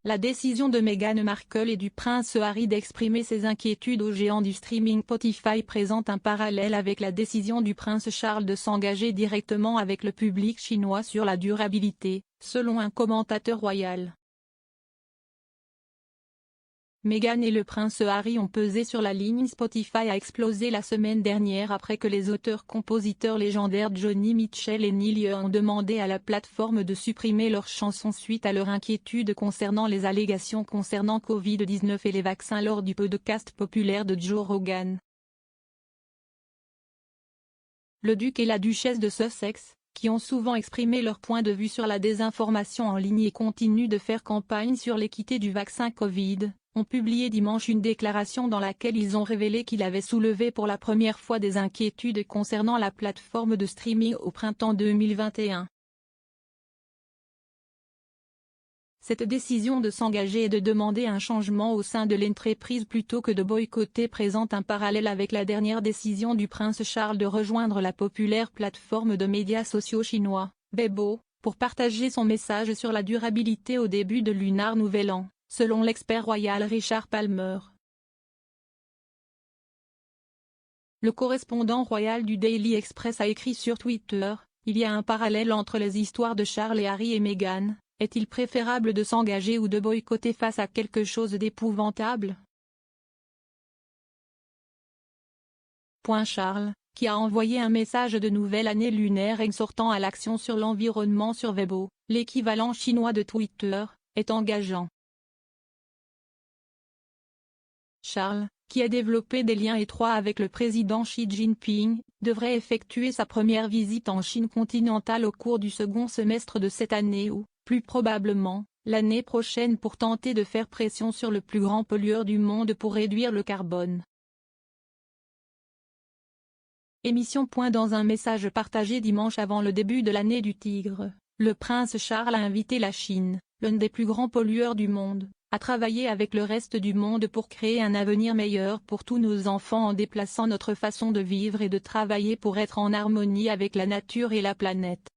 La décision de Meghan Markle et du prince Harry d'exprimer ses inquiétudes au géant du streaming Spotify présente un parallèle avec la décision du prince Charles de s'engager directement avec le public chinois sur la durabilité, selon un commentateur royal. Meghan et le prince Harry ont pesé sur la ligne. Spotify a explosé la semaine dernière après que les auteurs-compositeurs légendaires Johnny Mitchell et Neil Young ont demandé à la plateforme de supprimer leurs chansons suite à leur inquiétude concernant les allégations concernant Covid-19 et les vaccins lors du podcast populaire de Joe Rogan. Le duc et la duchesse de Sussex, qui ont souvent exprimé leur point de vue sur la désinformation en ligne et continuent de faire campagne sur l'équité du vaccin Covid, ont publié dimanche une déclaration dans laquelle ils ont révélé qu'ils avaient soulevé pour la première fois des inquiétudes concernant la plateforme de streaming au printemps 2021. Cette décision de s'engager et de demander un changement au sein de l'entreprise plutôt que de boycotter présente un parallèle avec la dernière décision du prince Charles de rejoindre la populaire plateforme de médias sociaux chinois, Weibo, pour partager son message sur la durabilité au début de Lunar Nouvel An, selon l'expert royal Richard Palmer. Le correspondant royal du Daily Express a écrit sur Twitter, « Il y a un parallèle entre les histoires de Charles et Harry et Meghan. Est-il préférable de s'engager ou de boycotter face à quelque chose d'épouvantable ?» Charles, qui a envoyé un message de nouvelle année lunaire exhortant à l'action sur l'environnement sur Weibo, l'équivalent chinois de Twitter, est engageant. Charles, qui a développé des liens étroits avec le président Xi Jinping, devrait effectuer sa première visite en Chine continentale au cours du second semestre de cette année ou, plus probablement, l'année prochaine pour tenter de faire pression sur le plus grand pollueur du monde pour réduire le carbone. Émission. Dans un message partagé dimanche avant le début de l'année du tigre, le prince Charles a invité la Chine, l'un des plus grands pollueurs du monde, à travailler avec le reste du monde pour créer un avenir meilleur pour tous nos enfants en déplaçant notre façon de vivre et de travailler pour être en harmonie avec la nature et la planète.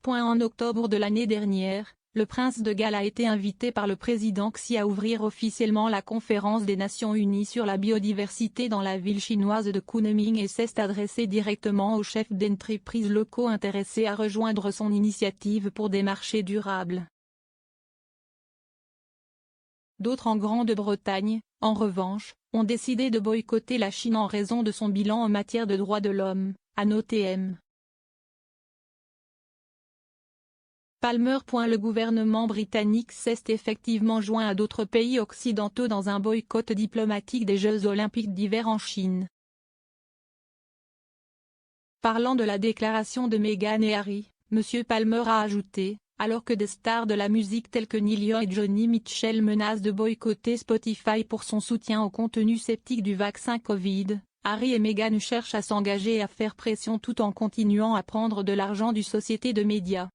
En octobre de l'année dernière, le prince de Galles a été invité par le président Xi à ouvrir officiellement la conférence des Nations Unies sur la biodiversité dans la ville chinoise de Kunming et s'est adressé directement aux chefs d'entreprises locaux intéressés à rejoindre son initiative pour des marchés durables. D'autres en Grande-Bretagne, en revanche, ont décidé de boycotter la Chine en raison de son bilan en matière de droits de l'homme, a noté M. Palmer. Le gouvernement britannique s'est effectivement joint à d'autres pays occidentaux dans un boycott diplomatique des Jeux olympiques d'hiver en Chine. Parlant de la déclaration de Meghan et Harry, M. Palmer a ajouté, alors que des stars de la musique telles que Neil Young et Johnny Mitchell menacent de boycotter Spotify pour son soutien au contenu sceptique du vaccin Covid, Harry et Meghan cherchent à s'engager et à faire pression tout en continuant à prendre de l'argent du société de médias.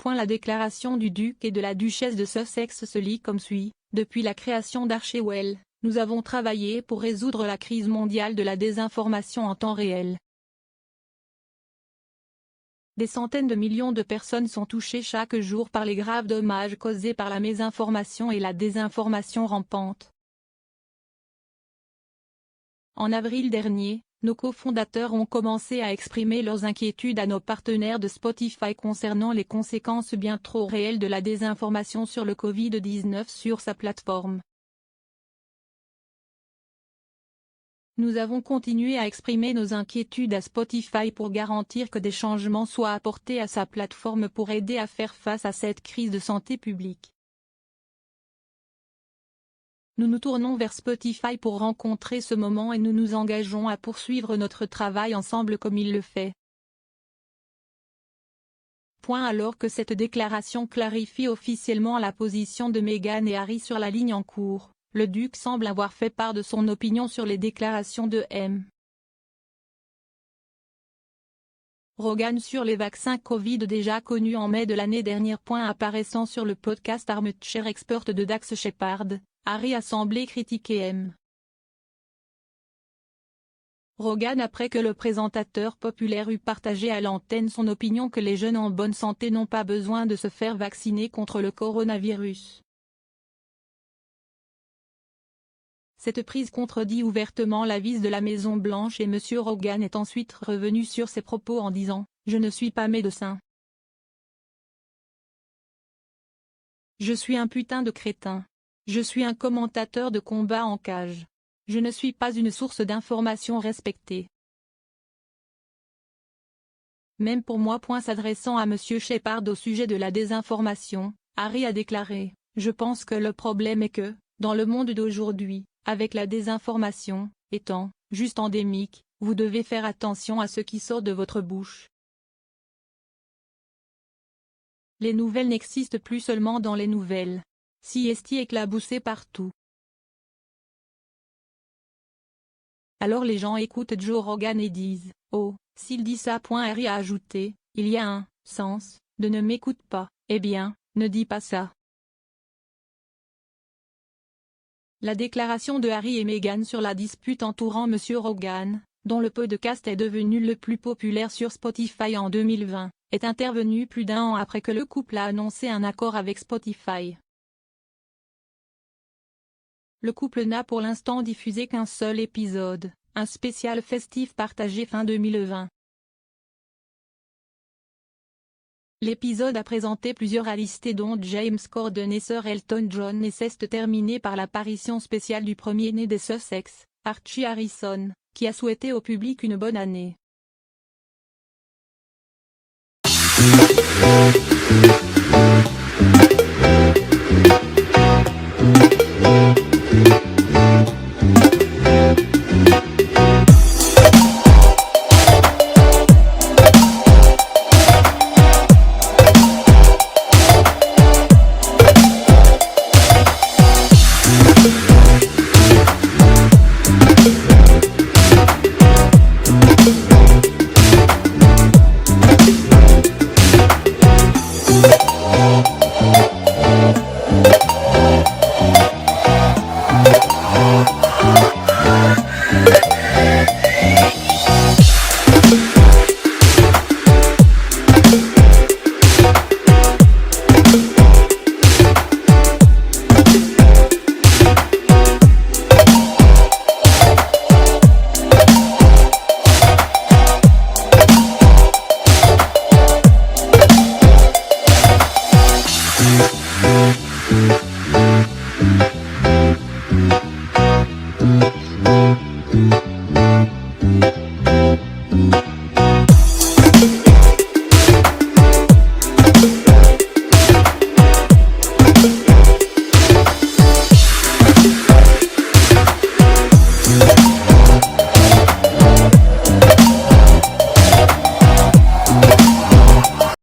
La déclaration du duc et de la duchesse de Sussex se lit comme suit, « Depuis la création d'Archewell, nous avons travaillé pour résoudre la crise mondiale de la désinformation en temps réel. Des centaines de millions de personnes sont touchées chaque jour par les graves dommages causés par la mésinformation et la désinformation rampante. En avril dernier, nos cofondateurs ont commencé à exprimer leurs inquiétudes à nos partenaires de Spotify concernant les conséquences bien trop réelles de la désinformation sur le Covid-19 sur sa plateforme. Nous avons continué à exprimer nos inquiétudes à Spotify pour garantir que des changements soient apportés à sa plateforme pour aider à faire face à cette crise de santé publique. Nous nous tournons vers Spotify pour rencontrer ce moment et nous nous engageons à poursuivre notre travail ensemble comme il le fait. » Alors que cette déclaration clarifie officiellement la position de Meghan et Harry sur la ligne en cours, le duc semble avoir fait part de son opinion sur les déclarations de M. Rogan sur les vaccins Covid déjà connus en mai de l'année dernière. Apparaissant sur le podcast Armchair Expert de Dax Shepard, Harry a semblé critiquer M. Rogan après que le présentateur populaire eut partagé à l'antenne son opinion que les jeunes en bonne santé n'ont pas besoin de se faire vacciner contre le coronavirus. Cette prise contredit ouvertement l'avis de la Maison-Blanche et M. Rogan est ensuite revenu sur ses propos en disant « Je ne suis pas médecin. Je suis un putain de crétin. Je suis un commentateur de combat en cage. Je ne suis pas une source d'information respectée. Même pour moi. » S'adressant à M. Shepard au sujet de la désinformation, Harry a déclaré « Je pense que le problème est que, dans le monde d'aujourd'hui, avec la désinformation étant juste endémique, vous devez faire attention à ce qui sort de votre bouche. Les nouvelles n'existent plus seulement dans les nouvelles. CST éclaboussé partout. Alors les gens écoutent Joe Rogan et disent « Oh, s'il dit ça. » Harry a ajouté « Il y a un sens de ne m'écoute pas. Eh bien, ne dis pas ça. » La déclaration de Harry et Meghan sur la dispute entourant M. Rogan, dont le podcast est devenu le plus populaire sur Spotify en 2020, est intervenue plus d'un an après que le couple a annoncé un accord avec Spotify. Le couple n'a pour l'instant diffusé qu'un seul épisode, un spécial festif partagé fin 2020. L'épisode a présenté plusieurs alistés dont James Corden et Sir Elton John et s'est terminé par l'apparition spéciale du premier-né des Sussex, Archie Harrison, qui a souhaité au public une bonne année.